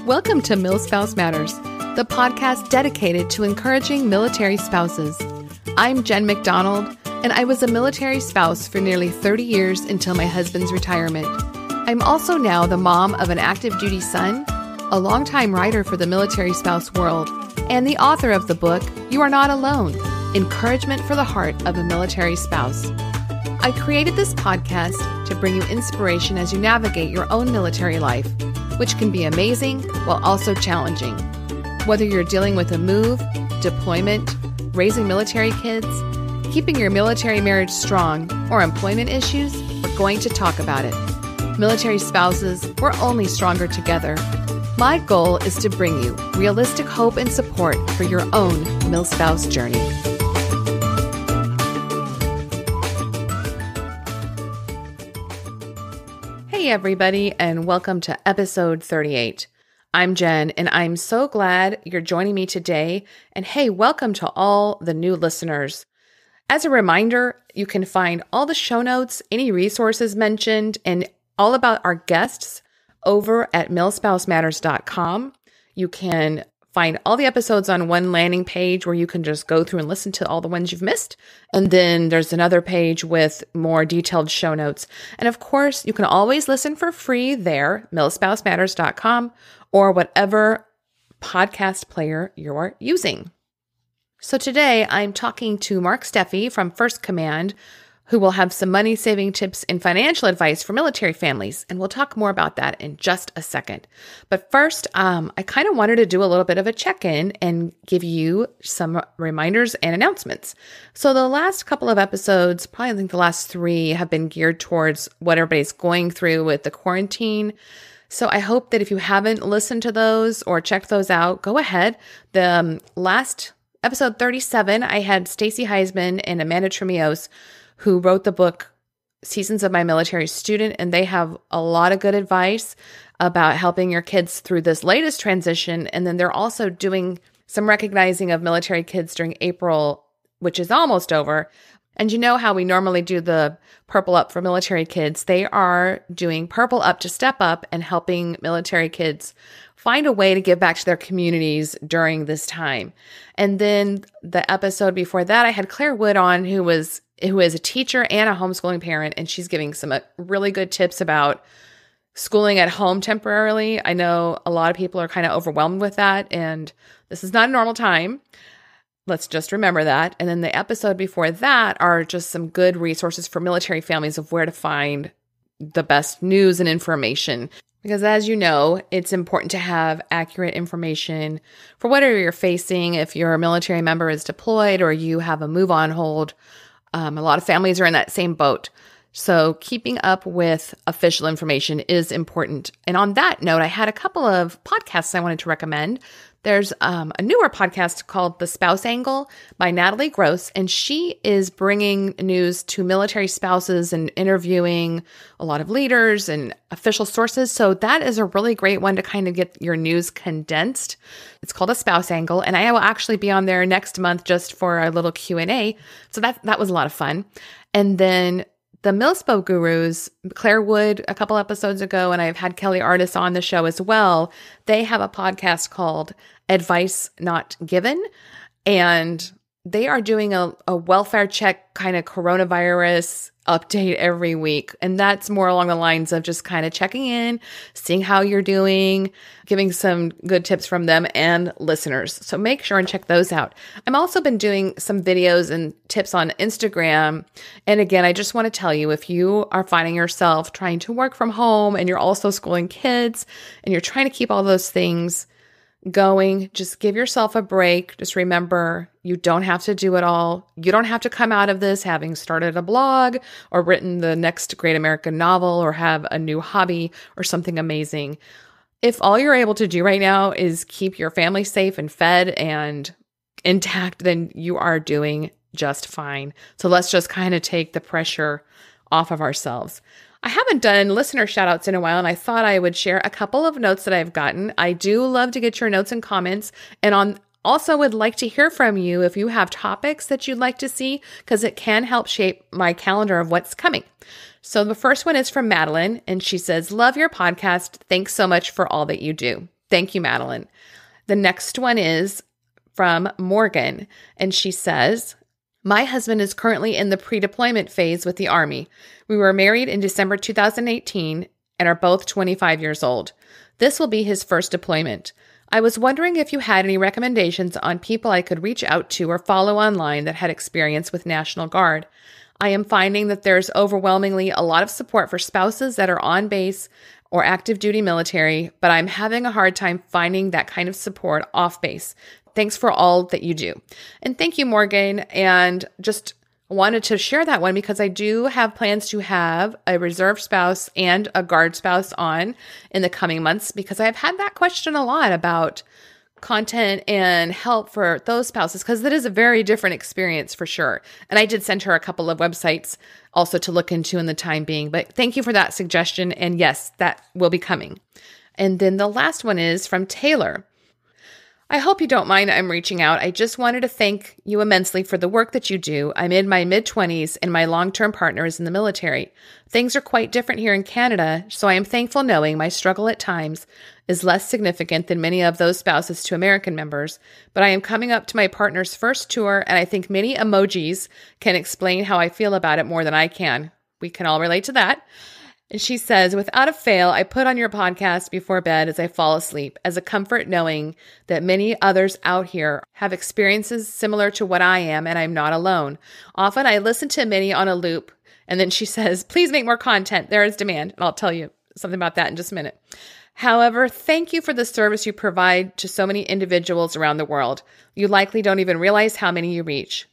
Welcome to MilSpouse Matters, the podcast dedicated to encouraging military spouses. I'm Jen McDonald, and I was a military spouse for nearly 30 years until my husband's retirement. I'm also now the mom of an active duty son, a longtime writer for the military spouse world, and the author of the book, You Are Not Alone, Encouragement for the Heart of a Military Spouse. I created this podcast to bring you inspiration as you navigate your own military life, which can be amazing while also challenging. Whether you're dealing with a move, deployment, raising military kids, keeping your military marriage strong, or employment issues, we're going to talk about it. Military spouses, we're only stronger together. My goal is to bring you realistic hope and support for your own MilSpouse journey. Hey everybody, and welcome to episode 38. I'm Jen, and I'm so glad you're joining me today. And hey, welcome to all the new listeners. As a reminder, you can find all the show notes, any resources mentioned, and all about our guests over at milspousematters.com. You can find all the episodes on one landing page where you can just go through and listen to all the ones you've missed. And then there's another page with more detailed show notes. And of course, you can always listen for free there, milspousematters.com, or whatever podcast player you're using. So today I'm talking to Mark Steffe from First Command, who will have some money-saving tips and financial advice for military families. And we'll talk more about that in just a second. But first, I kind of wanted to do a little bit of a check-in and give you some reminders and announcements. So the last couple of episodes, probably I think the last 3, have been geared towards what everybody's going through with the quarantine. So I hope that if you haven't listened to those or checked those out, go ahead. The last episode 37, I had Stacy Heisman and Amanda Tremios, who wrote the book Seasons of My Military Student, and they have a lot of good advice about helping your kids through this latest transition. And then they're also doing some recognizing of military kids during April, which is almost over. And you know how we normally do the Purple Up for military kids. They are doing Purple Up to Step Up and helping military kids find a way to give back to their communities during this time. And then the episode before that, I had Claire Wood on, who is a teacher and a homeschooling parent, and she's giving some really good tips about schooling at home temporarily. I know a lot of people are kind of overwhelmed with that, and this is not a normal time. Let's just remember that. And then the episode before that are just some good resources for military families of where to find the best news and information. Because as you know, it's important to have accurate information for whatever you're facing. If your military member is deployed or you have a move on hold, a lot of families are in that same boat. So keeping up with official information is important. And on that note, I had a couple of podcasts I wanted to recommend. There's a newer podcast called The Spouse Angle by Natalie Gross, and she is bringing news to military spouses and interviewing a lot of leaders and official sources. So that is a really great one to kind of get your news condensed. It's called A Spouse Angle, and I will actually be on there next month just for a little Q&A. So that was a lot of fun. And then the Milspo Gurus, Claire Wood a couple episodes ago, and I've had Kelly Artis on the show as well. They have a podcast called Advice Not Given, and they are doing a welfare check kind of coronavirus update every week. And that's more along the lines of just kind of checking in, seeing how you're doing, giving some good tips from them and listeners. So make sure and check those out. I've also been doing some videos and tips on Instagram. And again, I just want to tell you, if you are finding yourself trying to work from home and you're also schooling kids and you're trying to keep all those things going, just give yourself a break. Just remember, you don't have to do it all. You don't have to come out of this having started a blog or written the next great American novel or have a new hobby or something amazing. If all you're able to do right now is keep your family safe and fed and intact, then you are doing just fine. So let's just kind of take the pressure off of ourselves. I haven't done listener shout-outs in a while, and I thought I would share a couple of notes that I've gotten. I do love to get your notes and comments, and also would like to hear from you if you have topics that you'd like to see, because it can help shape my calendar of what's coming. So the first one is from Madeline, and she says, "Love your podcast. Thanks so much for all that you do." Thank you, Madeline. The next one is from Morgan, and she says, my husband is currently in the pre-deployment phase with the Army. We were married in December 2018 and are both 25 years old. This will be his first deployment. I was wondering if you had any recommendations on people I could reach out to or follow online that had experience with National Guard. I am finding that there's overwhelmingly a lot of support for spouses that are on base or active duty military, but I'm having a hard time finding that kind of support off base. Thanks for all that you do. And thank you, Morgan. And just wanted to share that one because I do have plans to have a reserve spouse and a guard spouse on in the coming months, because I've had that question a lot about content and help for those spouses, because it is a very different experience for sure. And I did send her a couple of websites also to look into in the time being, but thank you for that suggestion. And yes, that will be coming. And then the last one is from Taylor. I hope you don't mind I'm reaching out. I just wanted to thank you immensely for the work that you do. I'm in my mid-20s and my long-term partner is in the military. Things are quite different here in Canada, so I am thankful knowing my struggle at times is less significant than many of those spouses to American members, but I am coming up to my partner's first tour, and I think many emojis can explain how I feel about it more than I can. We can all relate to that. And she says, without a fail, I put on your podcast before bed as I fall asleep as a comfort knowing that many others out here have experiences similar to what I am and I'm not alone. Often I listen to many on a loop and then she says, please make more content. There is demand. And I'll tell you something about that in just a minute. However, thank you for the service you provide to so many individuals around the world. You likely don't even realize how many you reach.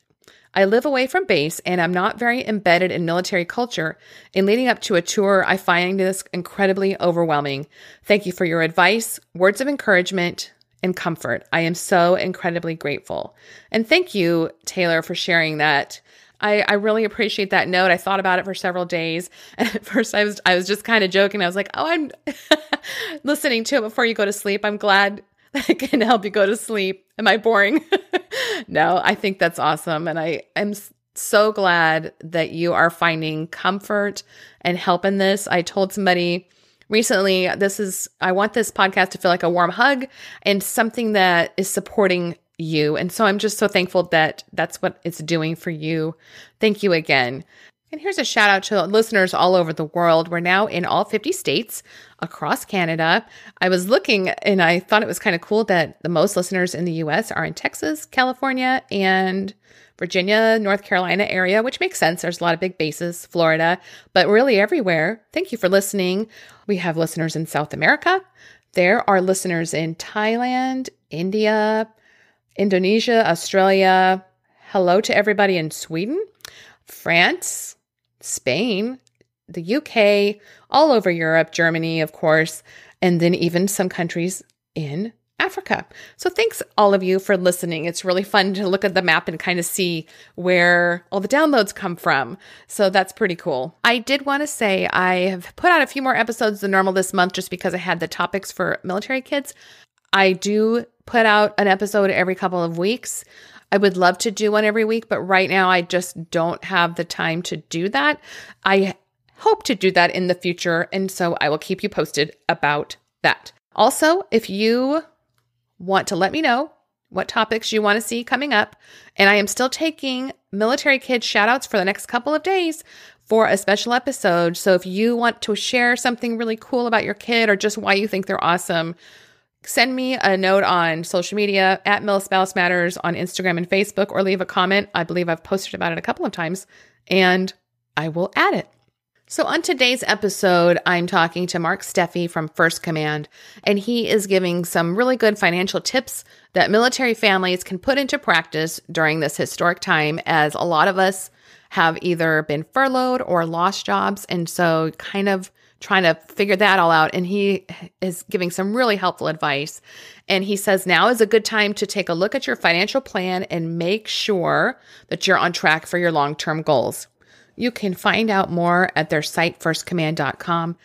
I live away from base and I'm not very embedded in military culture. In leading up to a tour, I find this incredibly overwhelming. Thank you for your advice, words of encouragement, and comfort. I am so incredibly grateful. And thank you, Taylor, for sharing that. I really appreciate that note. I thought about it for several days. And at first I was just kind of joking. I was like, oh, I'm listening to it before you go to sleep. I'm glad that it can help you go to sleep. Am I boring? No, I think that's awesome. And I am so glad that you are finding comfort and help in this. I told somebody recently, I want this podcast to feel like a warm hug and something that is supporting you. And so I'm just so thankful that that's what it's doing for you. Thank you again. And here's a shout out to listeners all over the world. We're now in all 50 states across Canada. I was looking and I thought it was kind of cool that the most listeners in the US are in Texas, California, and Virginia, North Carolina area, which makes sense. There's a lot of big bases, Florida, but really everywhere. Thank you for listening. We have listeners in South America. There are listeners in Thailand, India, Indonesia, Australia. Hello to everybody in Sweden, France, Spain, the UK, all over Europe, Germany, of course, and then even some countries in Africa. So thanks all of you for listening. It's really fun to look at the map and kind of see where all the downloads come from. So that's pretty cool. I did want to say I have put out a few more episodes than normal this month just because I had the topics for military kids. I do put out an episode every couple of weeks. I would love to do one every week, but right now I just don't have the time to do that. I hope to do that in the future, and so I will keep you posted about that. Also, if you want to let me know what topics you want to see coming up, and I am still taking military kids shout-outs for the next couple of days for a special episode. So if you want to share something really cool about your kid or just why you think they're awesome, send me a note on social media at Milspouse Matters on Instagram and Facebook, or leave a comment. I believe I've posted about it a couple of times, and I will add it. So on today's episode, I'm talking to Mark Steffe from First Command, and he is giving some really good financial tips that military families can put into practice during this historic time, as a lot of us have either been furloughed or lost jobs, and so kind of trying to figure that all out. And he is giving some really helpful advice. And he says now is a good time to take a look at your financial plan and make sure that you're on track for your long-term goals. You can find out more at their site, firstcommand.com.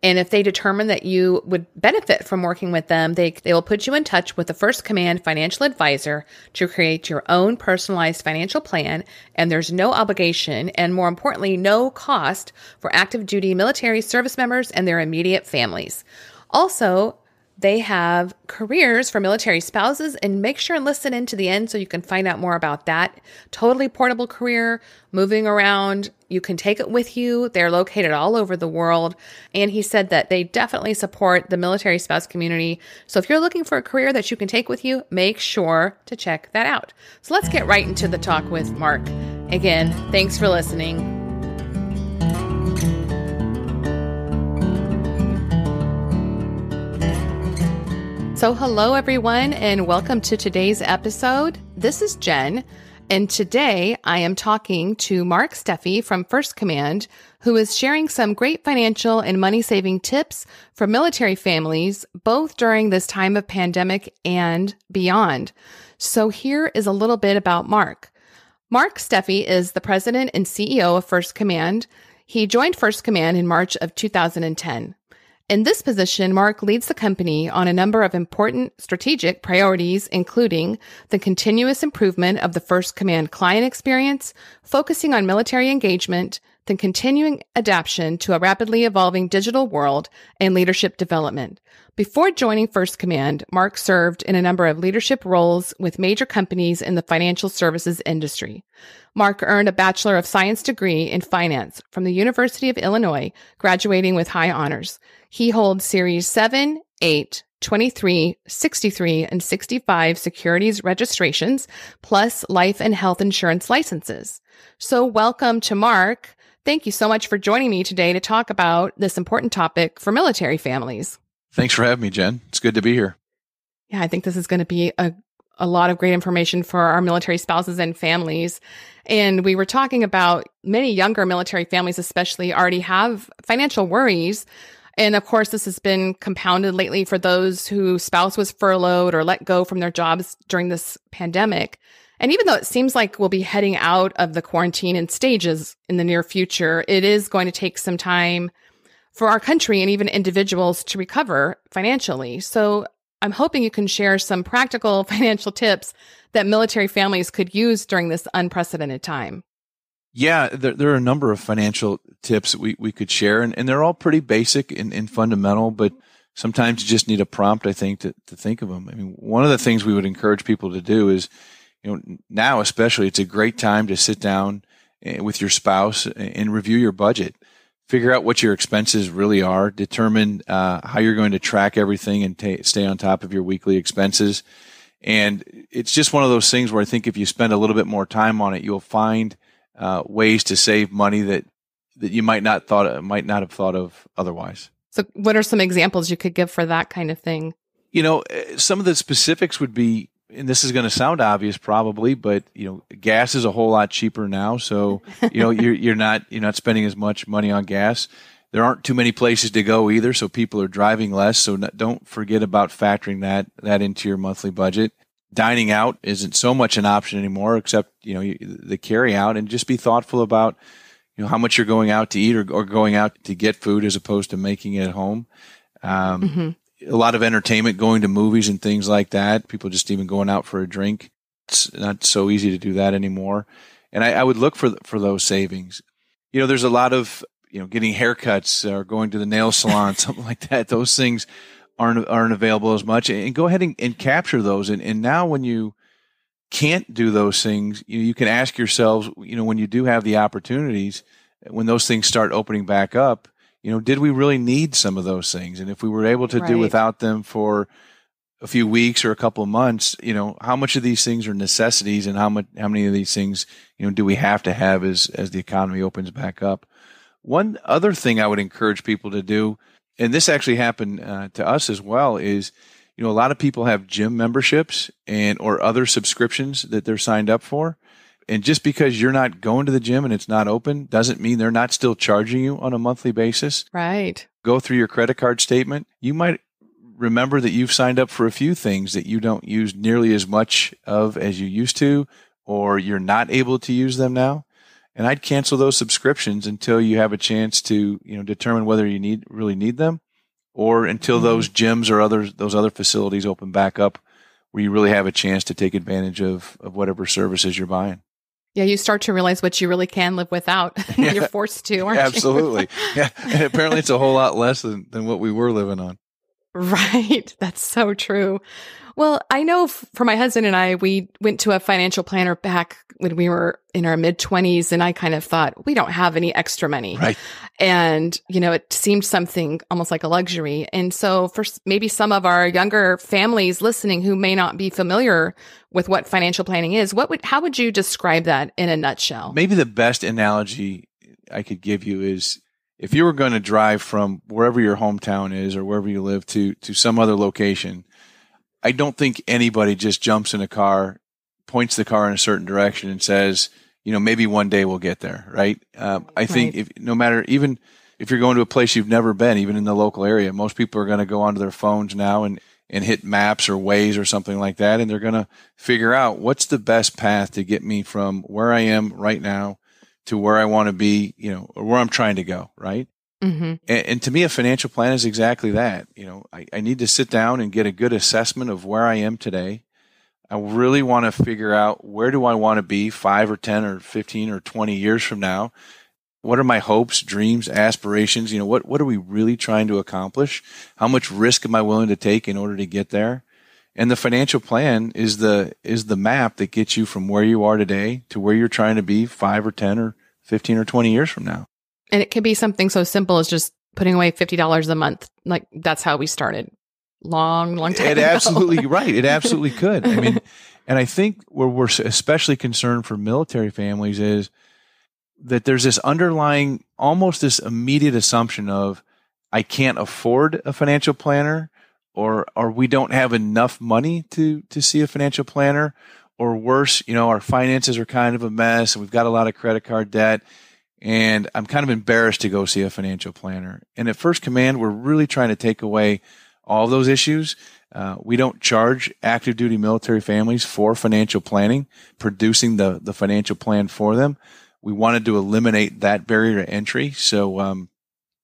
And if they determine that you would benefit from working with them, they will put you in touch with the First Command financial advisor to create your own personalized financial plan. And there's no obligation and, more importantly, no cost for active duty military service members and their immediate families. Also, They have careers for military spouses, and make sure and listen in to the end so you can find out more about that. Totally portable career, moving around. You can take it with you. They're located all over the world. And he said that they definitely support the military spouse community. So if you're looking for a career that you can take with you, make sure to check that out. So let's get right into the talk with Mark. Again, thanks for listening. So hello, everyone, and welcome to today's episode. This is Jen, and today I am talking to Mark Steffe from First Command, who is sharing some great financial and money-saving tips for military families, both during this time of pandemic and beyond. So here is a little bit about Mark. Mark Steffe is the president and CEO of First Command. He joined First Command in March of 2010. In this position, Mark leads the company on a number of important strategic priorities, including the continuous improvement of the First Command client experience, focusing on military engagement, the continuing adaptation to a rapidly evolving digital world, and leadership development. Before joining First Command, Mark served in a number of leadership roles with major companies in the financial services industry. Mark earned a Bachelor of Science degree in finance from the University of Illinois, graduating with high honors. He holds Series 7, 8, 23, 63, and 65 securities registrations, plus life and health insurance licenses. So welcome to Mark. Thank you so much for joining me today to talk about this important topic for military families. Thanks for having me, Jen. It's good to be here. Yeah, I think this is going to be a lot of great information for our military spouses and families. And we were talking about many younger military families, especially, already have financial worries. And of course, this has been compounded lately for those whose spouse was furloughed or let go from their jobs during this pandemic. And even though it seems like we'll be heading out of the quarantine in stages in the near future, it is going to take some time for our country and even individuals to recover financially. So I'm hoping you can share some practical financial tips that military families could use during this unprecedented time. Yeah, there are a number of financial tips that we could share, and they're all pretty basic and fundamental, but sometimes you just need a prompt, I think, to think of them. I mean, one of the things we would encourage people to do is, now especially, it's a great time to sit down with your spouse and review your budget. Figure out what your expenses really are, determine how you're going to track everything and stay on top of your weekly expenses. And it's just one of those things where I think if you spend a little bit more time on it, you'll find ways to save money that you might not have thought of otherwise. So what are some examples you could give for that kind of thing? Some of the specifics would be, and this is going to sound obvious probably, but gas is a whole lot cheaper now. So, you're not spending as much money on gas. There aren't too many places to go either. So people are driving less. So don't forget about factoring that into your monthly budget. Dining out isn't so much an option anymore, except, the carry out, and just be thoughtful about, how much you're going out to eat or going out to get food as opposed to making it at home. A lot of entertainment, going to movies and things like that. People just even going out for a drink. It's not so easy to do that anymore. And I would look for those savings. There's a lot of, getting haircuts or going to the nail salon, something like that. Those things aren't available as much, and go ahead and capture those. And now when you can't do those things, you can ask yourselves, when you do have the opportunities, when those things start opening back up, did we really need some of those things? And if we were able to do without them for a few weeks or a couple of months, how much of these things are necessities, and how many of these things, do we have to have as the economy opens back up? One other thing I would encourage people to do, and this actually happened to us as well, is, a lot of people have gym memberships or other subscriptions that they're signed up for. And just because you're not going to the gym and it's not open doesn't mean they're not still charging you on a monthly basis. Right. Go through your credit card statement. You might remember that you've signed up for a few things that you don't use nearly as much of as you used to, or you're not able to use them now. And I'd cancel those subscriptions until you have a chance to, determine whether you really need them, or until those gyms or those other facilities open back up where you really have a chance to take advantage of whatever services you're buying. Yeah, you start to realize what you really can live without when you're forced to, aren't you? Absolutely. Yeah. And apparently it's a whole lot less than what we were living on. Right. That's so true. Well, I know for my husband and I, we went to a financial planner back when we were in our mid-20s, and I kind of thought, we don't have any extra money. Right. And, it seemed something almost like a luxury. And so for maybe some of our younger families listening who may not be familiar with what financial planning is, how would you describe that in a nutshell? Maybe the best analogy I could give you is if you were going to drive from wherever your hometown is or wherever you live to some other location, I don't think anybody just jumps in a car, points the car in a certain direction and says, maybe one day we'll get there, right? I think no matter, even if you're going to a place you've never been, even in the local area, most people are going to go onto their phones now and hit maps or Waze or something like that, and they're going to figure out what's the best path to get me from where I am right now to where I want to be, or where I'm trying to go, right? Mm-hmm. And to me, a financial plan is exactly that. I need to sit down and get a good assessment of where I am today. I really want to figure out where do I want to be 5 or 10 or 15 or 20 years from now? What are my hopes, dreams, aspirations? What are we really trying to accomplish? How much risk am I willing to take in order to get there? And the financial plan is the map that gets you from where you are today to where you're trying to be 5 or 10 or 15 or 20 years from now. And it can be something so simple as just putting away $50 a month. Like that's how we started long time ago. Absolutely right. It absolutely could. I mean, and I think where we're especially concerned for military families is that there's this underlying, almost this immediate assumption of, I can't afford a financial planner, or we don't have enough money to see a financial planner, or worse, our finances are kind of a mess and we've got a lot of credit card debt and I'm kind of embarrassed to go see a financial planner. And at First Command, we're really trying to take away all of those issues. We don't charge active duty military families for financial planning, producing the financial plan for them. We wanted to eliminate that barrier to entry. So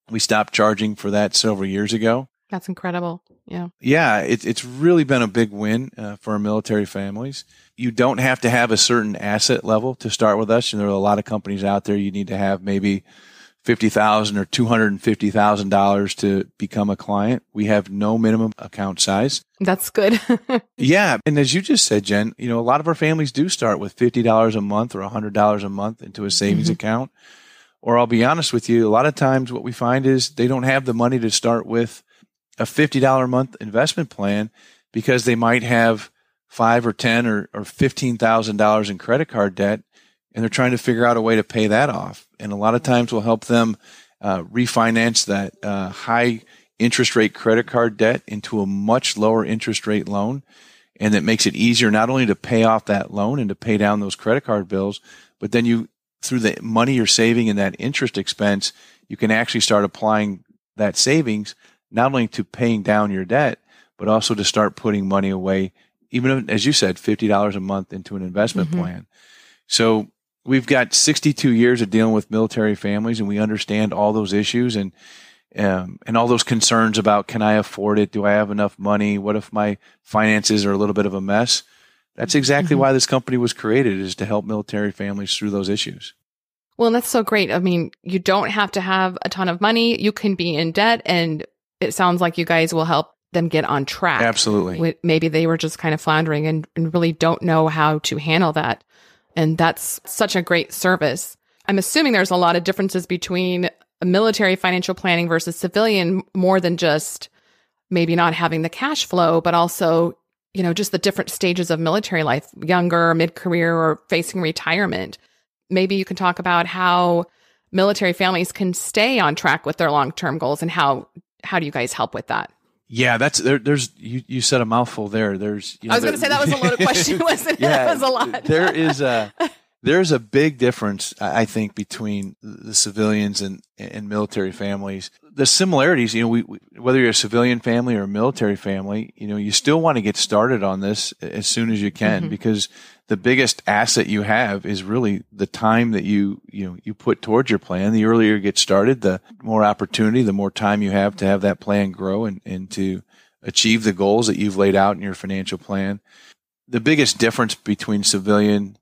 we stopped charging for that several years ago. That's incredible. Yeah. Yeah, it's really been a big win for our military families. You don't have to have a certain asset level to start with us. There are a lot of companies out there. You need to have maybe $50,000 or $250,000 to become a client. We have no minimum account size. That's good. Yeah. And as you just said, Jen, a lot of our families do start with $50 a month or $100 a month into a savings account. Or I'll be honest with you, a lot of times what we find is they don't have the money to start with a $50 a month investment plan because they might have $5 or $10 or $15,000 in credit card debt, and they're trying to figure out a way to pay that off. And a lot of times we'll help them refinance that high interest rate credit card debt into a much lower interest rate loan. And that makes it easier not only to pay off that loan and to pay down those credit card bills, but then through the money you're saving in that interest expense, you can actually start applying that savings not only to paying down your debt, but also to start putting money away, even as you said, $50 a month into an investment plan. So we've got 62 years of dealing with military families, and we understand all those issues and all those concerns about, can I afford it? Do I have enough money? What if my finances are a little bit of a mess? That's exactly why this company was created, is to help military families through those issues. Well, that's so great. I mean, you don't have to have a ton of money. You can be in debt, and it sounds like you guys will help them get on track. Absolutely. Maybe they were just kind of floundering and really don't know how to handle that. And that's such a great service. I'm assuming there's a lot of differences between military financial planning versus civilian, more than just maybe not having the cash flow, but also, just the different stages of military life, younger, mid-career, or facing retirement. Maybe you can talk about how military families can stay on track with their long-term goals, and how do you guys help with that? Yeah, there's you said a mouthful there. I was going to say that was a loaded question, wasn't it? Yeah, that was a lot. There's a big difference, I think, between the civilians and military families. The similarities, whether you're a civilian family or a military family, you still want to get started on this as soon as you can, because the biggest asset you have is really the time that you put towards your plan. The earlier you get started, the more opportunity, the more time you have to have that plan grow and to achieve the goals that you've laid out in your financial plan. The biggest difference between civilian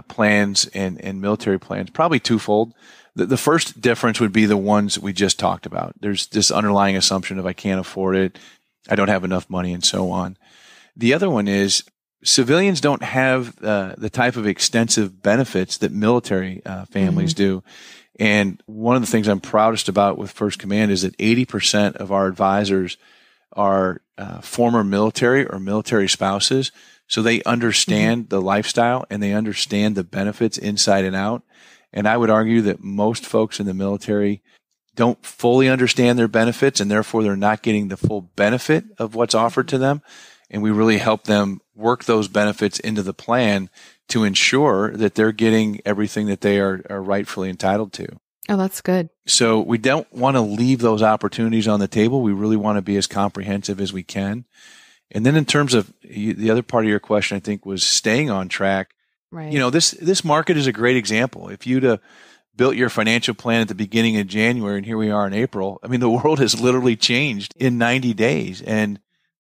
plans and military plans, probably twofold. The first difference would be the ones we just talked about. There's this underlying assumption of, I can't afford it. I don't have enough money, and so on. The other one is civilians don't have the type of extensive benefits that military families do. And one of the things I'm proudest about with First Command is that 80% of our advisors are former military or military spouses. So they understand the lifestyle and they understand the benefits inside and out. And I would argue that most folks in the military don't fully understand their benefits, and therefore they're not getting the full benefit of what's offered to them. And we really help them work those benefits into the plan to ensure that they're getting everything that they are rightfully entitled to. Oh, that's good. So we don't want to leave those opportunities on the table. We really want to be as comprehensive as we can. And then in terms of the other part of your question, I think was staying on track. Right. You know, this market is a great example. If you'd built your financial plan at the beginning of January and here we are in April, I mean, the world has literally changed in 90 days. And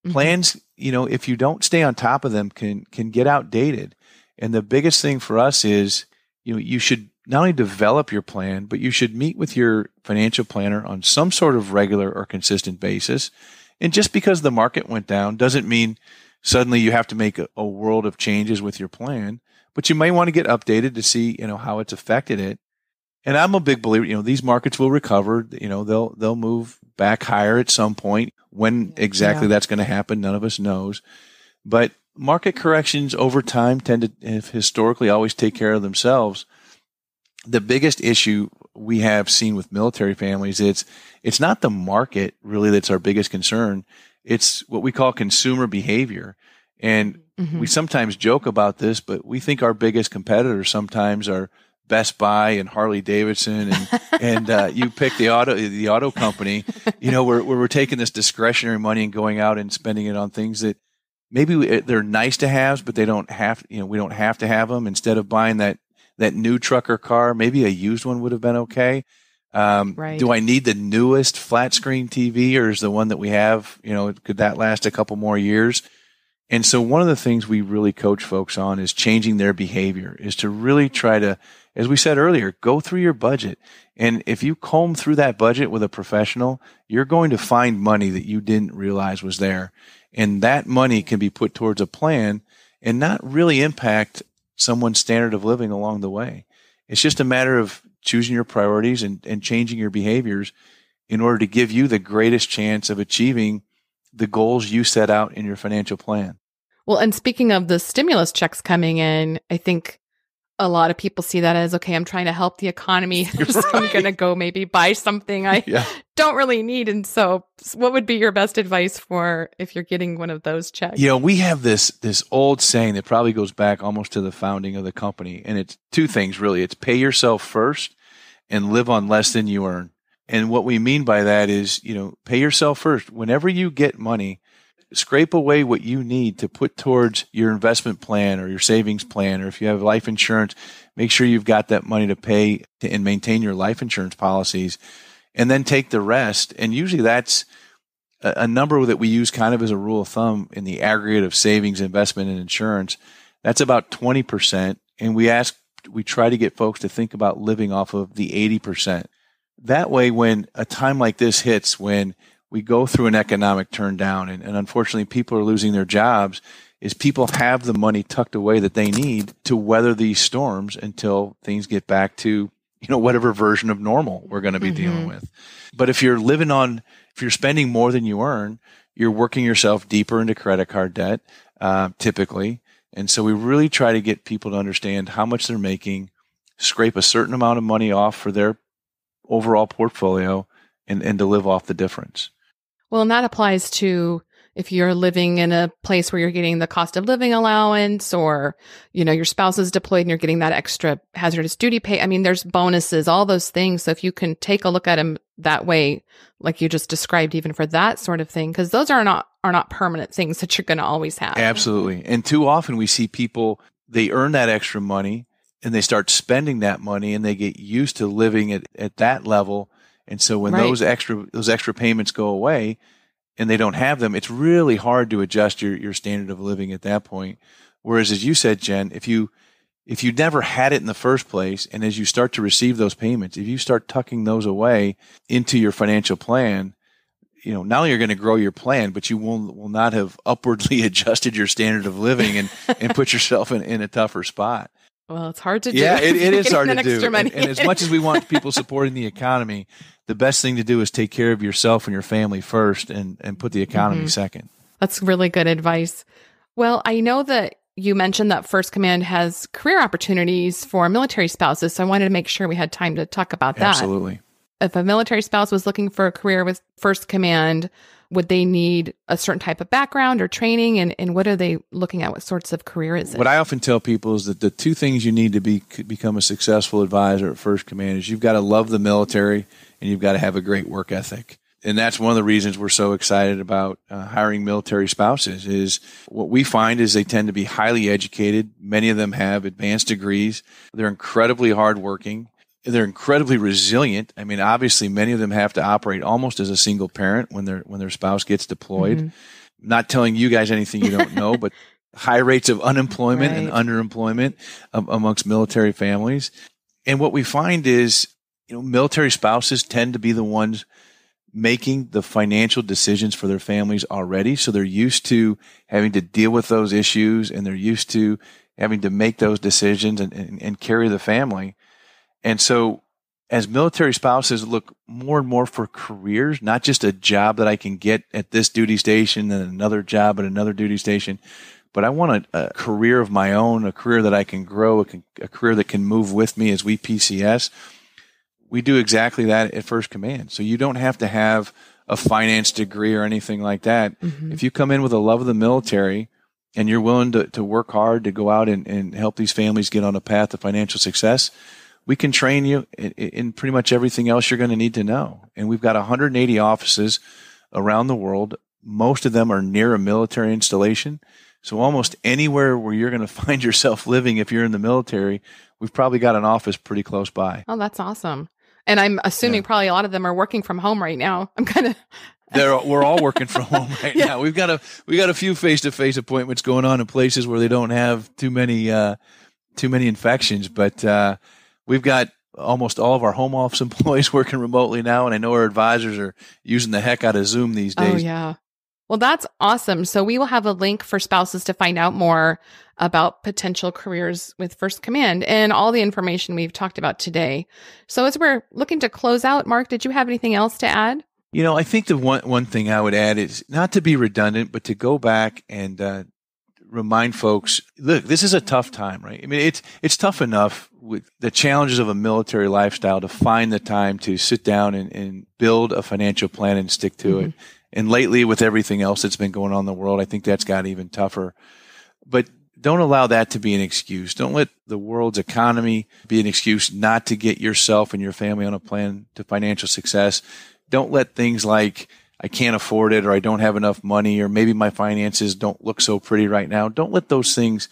plans, you know, if you don't stay on top of them, can get outdated. And the biggest thing for us is, you know, you should not only develop your plan, but you should meet with your financial planner on some sort of regular or consistent basis. And just because the market went down doesn't mean suddenly you have to make a world of changes with your plan, but you may want to get updated to see, you know, how it's affected it. And I'm a big believer, you know, these markets will recover, you know, they'll move back higher at some point. When exactly that's going to happen, none of us knows. But market corrections over time tend to have historically always take care of themselves. The biggest issue we have seen with military families, it's not the market really that's our biggest concern. It's what we call consumer behavior. And we sometimes joke about this, but we think our biggest competitors sometimes are Best Buy and Harley Davidson and you pick the auto company, you know, where we're taking this discretionary money and going out and spending it on things that maybe they're nice to have, but they don't have, you know, we don't have to have them. Instead of buying that new truck or car, maybe a used one would have been okay. Right. Do I need the newest flat screen TV, or is the one that we have, you know, could that last a couple more years? And so one of the things we really coach folks on is changing their behavior, is to really try to, as we said earlier, go through your budget. And if you comb through that budget with a professional, you're going to find money that you didn't realize was there. And that money can be put towards a plan and not really impact someone's standard of living along the way. It's just a matter of choosing your priorities and changing your behaviors in order to give you the greatest chance of achieving the goals you set out in your financial plan. Well, and speaking of the stimulus checks coming in, I think a lot of people see that as, okay, I'm trying to help the economy. I'm going to go maybe buy something I don't really need. And so what would be your best advice for if you're getting one of those checks? You know, we have this old saying that probably goes back almost to the founding of the company. And it's two things, really. It's pay yourself first and live on less than you earn. And what we mean by that is, you know, pay yourself first. Whenever you get money, scrape away what you need to put towards your investment plan or your savings plan, or if you have life insurance, make sure you've got that money to pay and maintain your life insurance policies, and then take the rest. And usually that's a number that we use kind of as a rule of thumb in the aggregate of savings, investment, and insurance. That's about 20%. And we try to get folks to think about living off of the 80%. That way, when a time like this hits, when we go through an economic turn down and unfortunately people are losing their jobs, is people have the money tucked away that they need to weather these storms until things get back to, you know, whatever version of normal we're going to be dealing with. But if you're spending more than you earn, you're working yourself deeper into credit card debt, typically. And so we really try to get people to understand how much they're making, scrape a certain amount of money off for their overall portfolio, and to live off the difference. Well, and that applies to if you're living in a place where you're getting the cost of living allowance, or, you know, your spouse is deployed and you're getting that extra hazardous duty pay. I mean, there's bonuses, all those things. So if you can take a look at them that way, like you just described, even for that sort of thing, because those are not permanent things that you're going to always have. Absolutely. And too often we see people, they earn that extra money and they start spending that money and they get used to living at that level. And so when those extra payments go away and they don't have them, it's really hard to adjust your standard of living at that point. Whereas, as you said, Jen, if you never had it in the first place, and as you start to receive those payments, if you start tucking those away into your financial plan, not only you're going to grow your plan, but you will not have upwardly adjusted your standard of living and put yourself in a tougher spot. Well, it's hard to do. Yeah, it is hard to do. And as much as we want people supporting the economy, the best thing to do is take care of yourself and your family first and put the economy second. That's really good advice. Well, I know that you mentioned that First Command has career opportunities for military spouses, so I wanted to make sure we had time to talk about that. Absolutely. If a military spouse was looking for a career with First Command, would they need a certain type of background or training? And what are they looking at? What sorts of career is it? What I often tell people is that the two things you need to become a successful advisor at First Command is you've got to love the military and you've got to have a great work ethic. And that's one of the reasons we're so excited about hiring military spouses is what we find is they tend to be highly educated. Many of them have advanced degrees. They're incredibly hardworking. They're incredibly resilient. I mean, obviously, many of them have to operate almost as a single parent when their spouse gets deployed. Not telling you guys anything you don't know, but high rates of unemployment and underemployment amongst military families. And what we find is, military spouses tend to be the ones making the financial decisions for their families already. So they're used to having to deal with those issues and they're used to having to make those decisions and carry the family. And so as military spouses look more and more for careers, not just a job that I can get at this duty station and another job at another duty station, but I want a career of my own, a career that I can grow, a career that can move with me as we PCS. We do exactly that at First Command. So you don't have to have a finance degree or anything like that. If you come in with a love of the military and you're willing to work hard to go out and help these families get on a path to financial success, we can train you in pretty much everything else you're going to need to know. And we've got 180 offices around the world. Most of them are near a military installation. So almost anywhere where you're going to find yourself living if you're in the military, we've probably got an office pretty close by. Oh, that's awesome. And I'm assuming probably a lot of them are working from home right now. I'm kind of... We're all working from home right now. We've got a few face-to-face appointments going on in places where they don't have too many infections, but we've got almost all of our home office employees working remotely now, and I know our advisors are using the heck out of Zoom these days. Oh, yeah. Well, that's awesome. So we will have a link for spouses to find out more about potential careers with First Command and all the information we've talked about today. So as we're looking to close out, Mark, did you have anything else to add? I think the one thing I would add is not to be redundant, but to go back and remind folks, look, this is a tough time, right? I mean, it's tough enough with the challenges of a military lifestyle to find the time to sit down and build a financial plan and stick to it. And lately, with everything else that's been going on in the world, I think that's got even tougher. But don't allow that to be an excuse. Don't let the world's economy be an excuse not to get yourself and your family on a plan to financial success. Don't let things like, I can't afford it, or I don't have enough money, or maybe my finances don't look so pretty right now. Don't let those things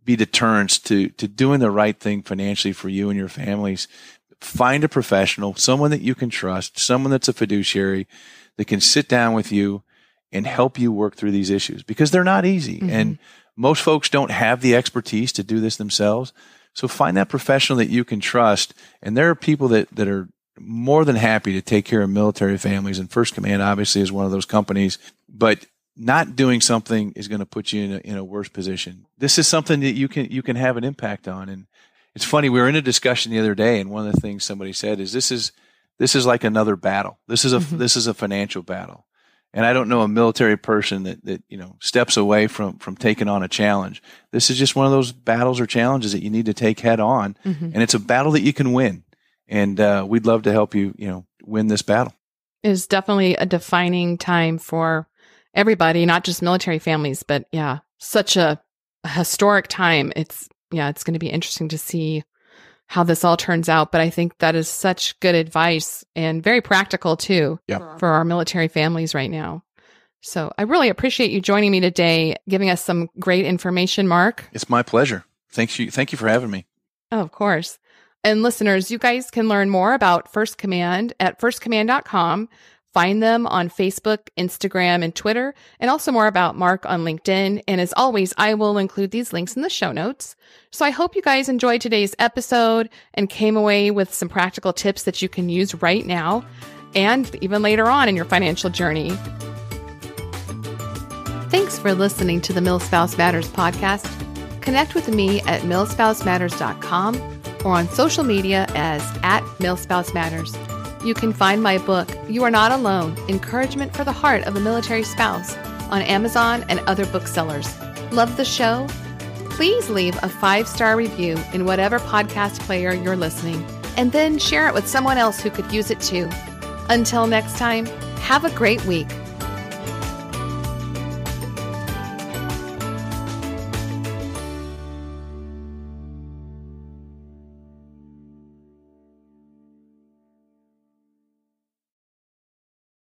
be deterrents to doing the right thing financially for you and your families. Find a professional, someone that you can trust, someone that's a fiduciary that can sit down with you and help you work through these issues, because they're not easy. And most folks don't have the expertise to do this themselves. So find that professional that you can trust. And there are people that are more than happy to take care of military families. And First Command obviously is one of those companies, but not doing something is going to put you in a worse position. This is something that you can have an impact on. And it's funny, we were in a discussion the other day, and one of the things somebody said is this is like another battle. This is a financial battle. And I don't know a military person that steps away from taking on a challenge. This is just one of those battles or challenges that you need to take head on. And it's a battle that you can win. And we'd love to help you, win this battle. It's definitely a defining time for everybody, not just military families, but such a historic time. It's going to be interesting to see how this all turns out. But I think that is such good advice and very practical too for our military families right now. So I really appreciate you joining me today, giving us some great information, Mark. It's my pleasure. Thank you for having me. Oh, of course. And listeners, you guys can learn more about First Command at firstcommand.com. Find them on Facebook, Instagram, and Twitter, and also more about Mark on LinkedIn. And as always, I will include these links in the show notes. So I hope you guys enjoyed today's episode and came away with some practical tips that you can use right now. and even later on in your financial journey. Thanks for listening to the MilSpouse Matters podcast. Connect with me at milspousematters.com or on social media as @milspousematters. You can find my book, You Are Not Alone, Encouragement for the Heart of a Military Spouse, on Amazon and other booksellers. Love the show? Please leave a 5-star review in whatever podcast player you're listening, and then share it with someone else who could use it too. Until next time, have a great week.